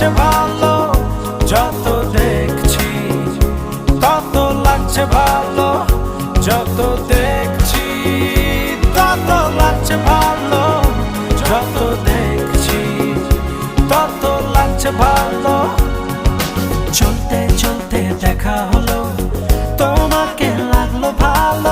লাগছে ভালো, যত দেখছি তত লাগছে ভালো, যত দেখছি তত লাগছে ভালো, যত দেখছি তত লাগছে ভালো। চলতে চলতে দেখা হলো, তোমাকে লাগলো ভালো।